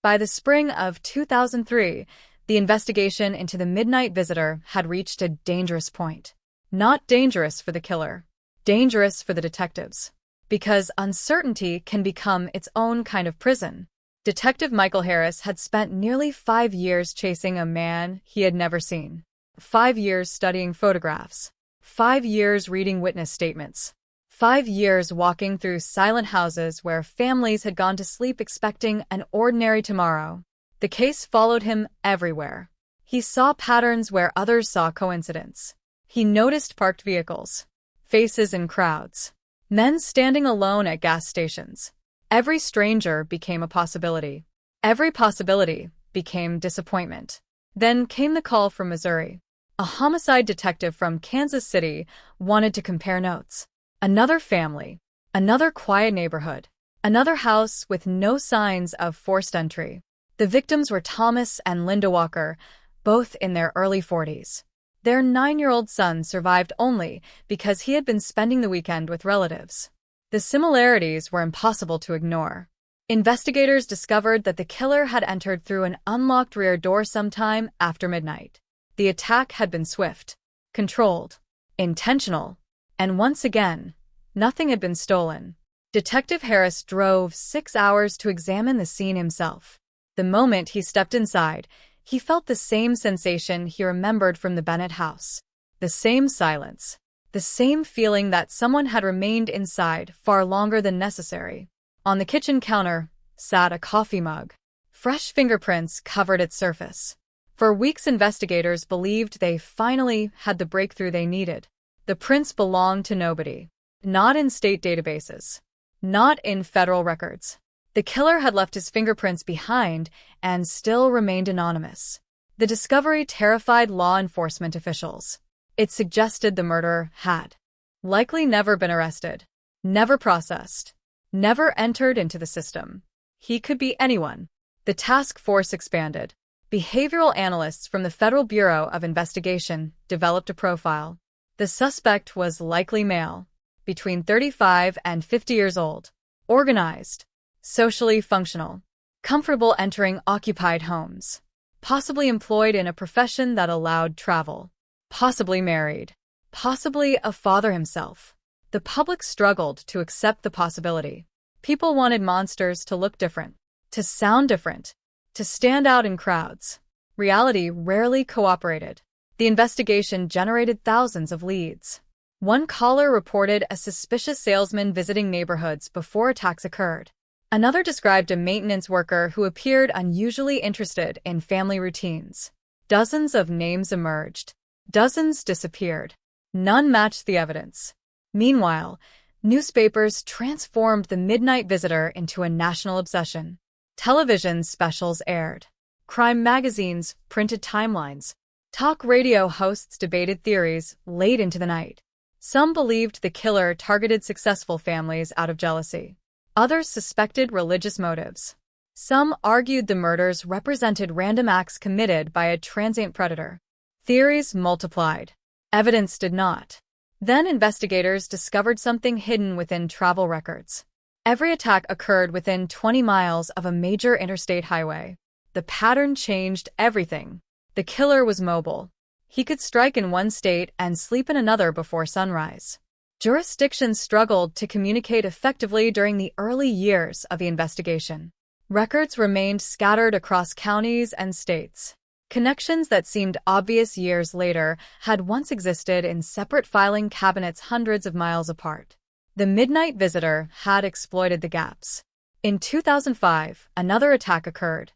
By the spring of 2003, the investigation into the Midnight Visitor had reached a dangerous point. Not dangerous for the killer, dangerous for the detectives. Because uncertainty can become its own kind of prison. Detective Michael Harris had spent nearly 5 years chasing a man he had never seen. 5 years studying photographs. 5 years reading witness statements. 5 years walking through silent houses where families had gone to sleep expecting an ordinary tomorrow. The case followed him everywhere. He saw patterns where others saw coincidence. He noticed parked vehicles, faces in crowds, men standing alone at gas stations. Every stranger became a possibility. Every possibility became disappointment. Then came the call from Missouri. A homicide detective from Kansas City wanted to compare notes. Another family, another quiet neighborhood, another house with no signs of forced entry. The victims were Thomas and Linda Walker, both in their early 40s. Their 9-year-old son survived only because he had been spending the weekend with relatives. The similarities were impossible to ignore. Investigators discovered that the killer had entered through an unlocked rear door sometime after midnight. The attack had been swift, controlled, intentional, and once again, nothing had been stolen. Detective Harris drove 6 hours to examine the scene himself. The moment he stepped inside, he felt the same sensation he remembered from the Bennett house. The same silence. The same feeling that someone had remained inside far longer than necessary. On the kitchen counter sat a coffee mug. Fresh fingerprints covered its surface. For weeks, investigators believed they finally had the breakthrough they needed. The prints belonged to nobody. Not in state databases. Not in federal records. The killer had left his fingerprints behind and still remained anonymous. The discovery terrified law enforcement officials. It suggested the murderer had likely never been arrested, never processed, never entered into the system. He could be anyone. The task force expanded. Behavioral analysts from the Federal Bureau of Investigation developed a profile. The suspect was likely male, between 35 and 50 years old, organized, socially functional, comfortable entering occupied homes, possibly employed in a profession that allowed travel. Possibly married. Possibly a father himself. The public struggled to accept the possibility. People wanted monsters to look different, to sound different, to stand out in crowds. Reality rarely cooperated. The investigation generated thousands of leads. One caller reported a suspicious salesman visiting neighborhoods before attacks occurred. Another described a maintenance worker who appeared unusually interested in family routines. Dozens of names emerged. Dozens disappeared. None matched the evidence. Meanwhile, newspapers transformed the Midnight Visitor into a national obsession. Television specials aired. Crime magazines printed timelines. Talk radio hosts debated theories late into the night. Some believed the killer targeted successful families out of jealousy. Others suspected religious motives. Some argued the murders represented random acts committed by a transient predator. Theories multiplied. Evidence did not. Then investigators discovered something hidden within travel records. Every attack occurred within 20 miles of a major interstate highway. The pattern changed everything. The killer was mobile. He could strike in one state and sleep in another before sunrise. Jurisdictions struggled to communicate effectively during the early years of the investigation. Records remained scattered across counties and states. Connections that seemed obvious years later had once existed in separate filing cabinets hundreds of miles apart. The Midnight Visitor had exploited the gaps. In 2005, another attack occurred.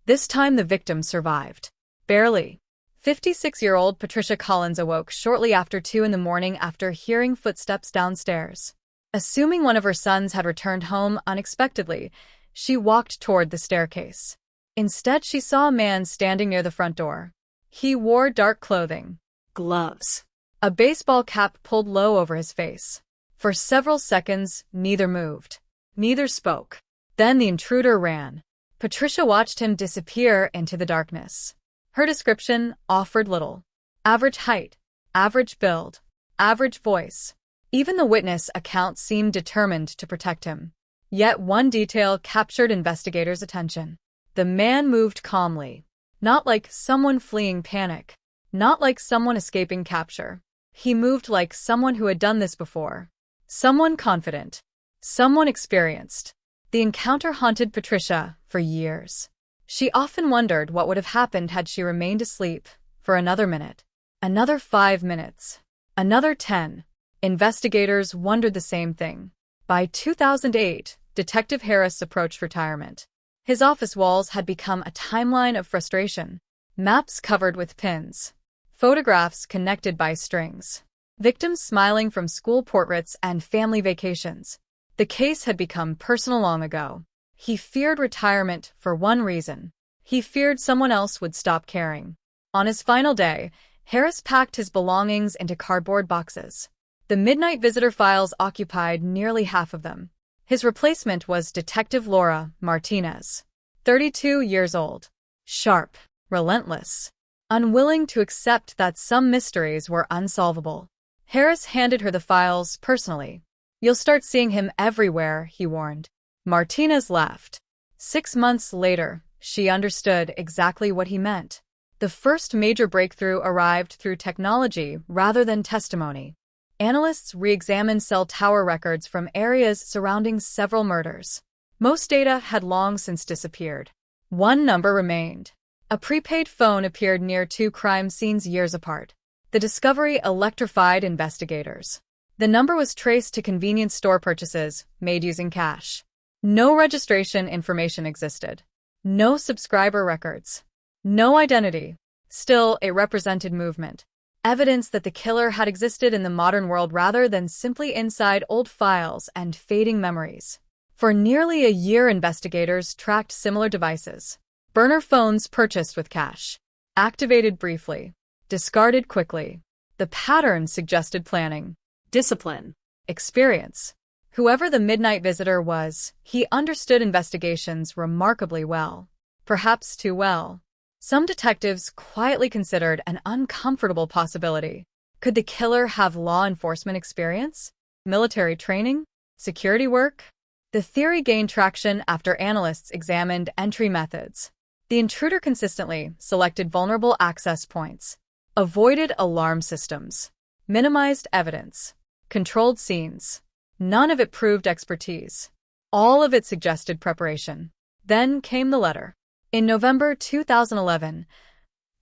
This time the victim survived. Barely. 56-year-old Patricia Collins awoke shortly after 2 in the morning after hearing footsteps downstairs. Assuming one of her sons had returned home unexpectedly, she walked toward the staircase. Instead, she saw a man standing near the front door. He wore dark clothing, gloves, a baseball cap pulled low over his face. For several seconds, neither moved. Neither spoke. Then the intruder ran. Patricia watched him disappear into the darkness. Her description offered little. Average height, average build, average voice. Even the witness account seemed determined to protect him. Yet one detail captured investigators' attention. The man moved calmly. Not like someone fleeing panic. Not like someone escaping capture. He moved like someone who had done this before. Someone confident. Someone experienced. The encounter haunted Patricia for years. She often wondered what would have happened had she remained asleep for another minute. Another 5 minutes. Another 10. Investigators wondered the same thing. By 2008, Detective Harris approached retirement. His office walls had become a timeline of frustration. Maps covered with pins. Photographs connected by strings. Victims smiling from school portraits and family vacations. The case had become personal long ago. He feared retirement for one reason. He feared someone else would stop caring. On his final day, Harris packed his belongings into cardboard boxes. The midnight visitor files occupied nearly half of them. His replacement was Detective Laura Martinez, 32 years old. Sharp, relentless, unwilling to accept that some mysteries were unsolvable. Harris handed her the files personally. "You'll start seeing him everywhere," he warned. Martinez laughed. 6 months later, she understood exactly what he meant. The first major breakthrough arrived through technology rather than testimony. Analysts re-examined cell tower records from areas surrounding several murders. Most data had long since disappeared. One number remained. A prepaid phone appeared near 2 crime scenes years apart. The discovery electrified investigators. The number was traced to convenience store purchases made using cash. No registration information existed. No subscriber records. No identity. Still, it represented movement. Evidence that the killer had existed in the modern world rather than simply inside old files and fading memories. For nearly a year, investigators tracked similar devices. Burner phones purchased with cash. Activated briefly. Discarded quickly. The pattern suggested planning. Discipline. Experience. Whoever the midnight visitor was, he understood investigations remarkably well. Perhaps too well. Some detectives quietly considered an uncomfortable possibility. Could the killer have law enforcement experience? Military training? Security work? The theory gained traction after analysts examined entry methods. The intruder consistently selected vulnerable access points, avoided alarm systems, minimized evidence, controlled scenes. None of it proved expertise. All of it suggested preparation. Then came the letter. In November 2011,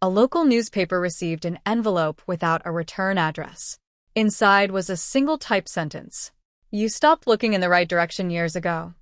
a local newspaper received an envelope without a return address. Inside was a single typed sentence. "You stopped looking in the right direction years ago."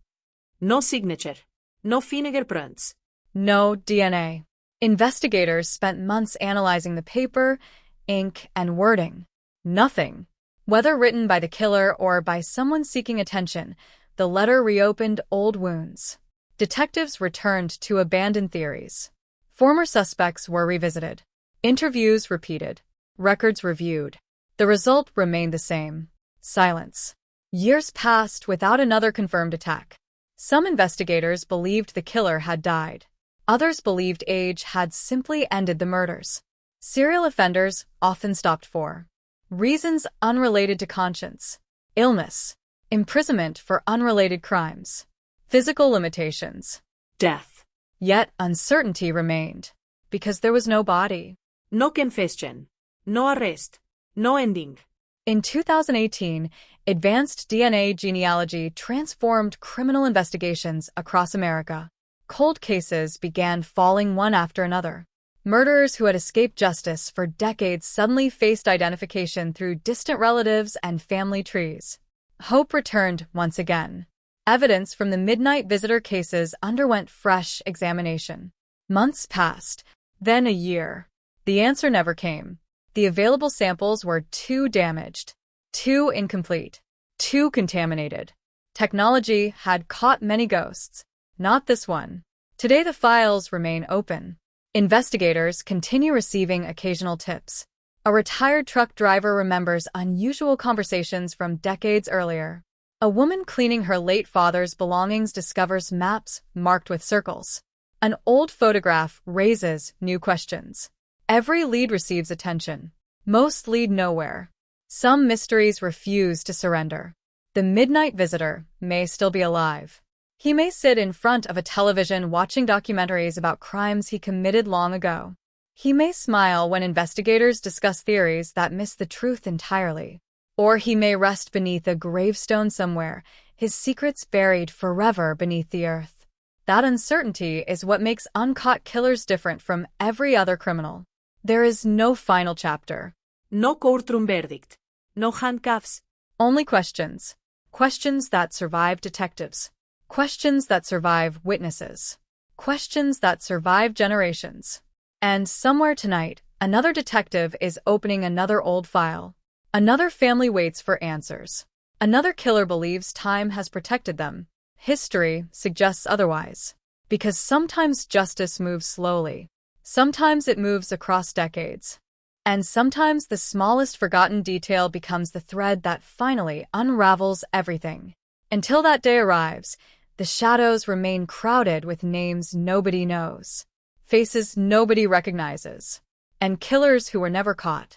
No signature. No fingerprints. No DNA. Investigators spent months analyzing the paper, ink, and wording. Nothing. Whether written by the killer or by someone seeking attention, the letter reopened old wounds. Detectives returned to abandoned theories. Former suspects were revisited. Interviews repeated. Records reviewed. The result remained the same. Silence. Years passed without another confirmed attack. Some investigators believed the killer had died. Others believed age had simply ended the murders. Serial offenders often stopped for reasons unrelated to conscience, illness, imprisonment for unrelated crimes, physical limitations, Death. Yet uncertainty remained, because there was no body. No confession. No arrest. No ending. In 2018, advanced DNA genealogy transformed criminal investigations across America. Cold cases began falling one after another. Murderers who had escaped justice for decades suddenly faced identification through distant relatives and family trees. Hope returned once again. Evidence from the midnight visitor cases underwent fresh examination. Months passed, then a year. The answer never came. The available samples were too damaged, too incomplete, too contaminated. Technology had caught many ghosts, not this one. Today the files remain open. Investigators continue receiving occasional tips. A retired truck driver remembers unusual conversations from decades earlier. A woman cleaning her late father's belongings discovers maps marked with circles. An old photograph raises new questions. Every lead receives attention. Most lead nowhere. Some mysteries refuse to surrender. The midnight visitor may still be alive. He may sit in front of a television watching documentaries about crimes he committed long ago. He may smile when investigators discuss theories that miss the truth entirely. Or he may rest beneath a gravestone somewhere, his secrets buried forever beneath the earth. That uncertainty is what makes uncaught killers different from every other criminal. There is no final chapter. No courtroom verdict. No handcuffs. Only questions. Questions that survive detectives. Questions that survive witnesses. Questions that survive generations. And somewhere tonight, another detective is opening another old file. Another family waits for answers. Another killer believes time has protected them. History suggests otherwise. Because sometimes justice moves slowly. Sometimes it moves across decades. And sometimes the smallest forgotten detail becomes the thread that finally unravels everything. Until that day arrives, the shadows remain crowded with names nobody knows, faces nobody recognizes, and killers who were never caught.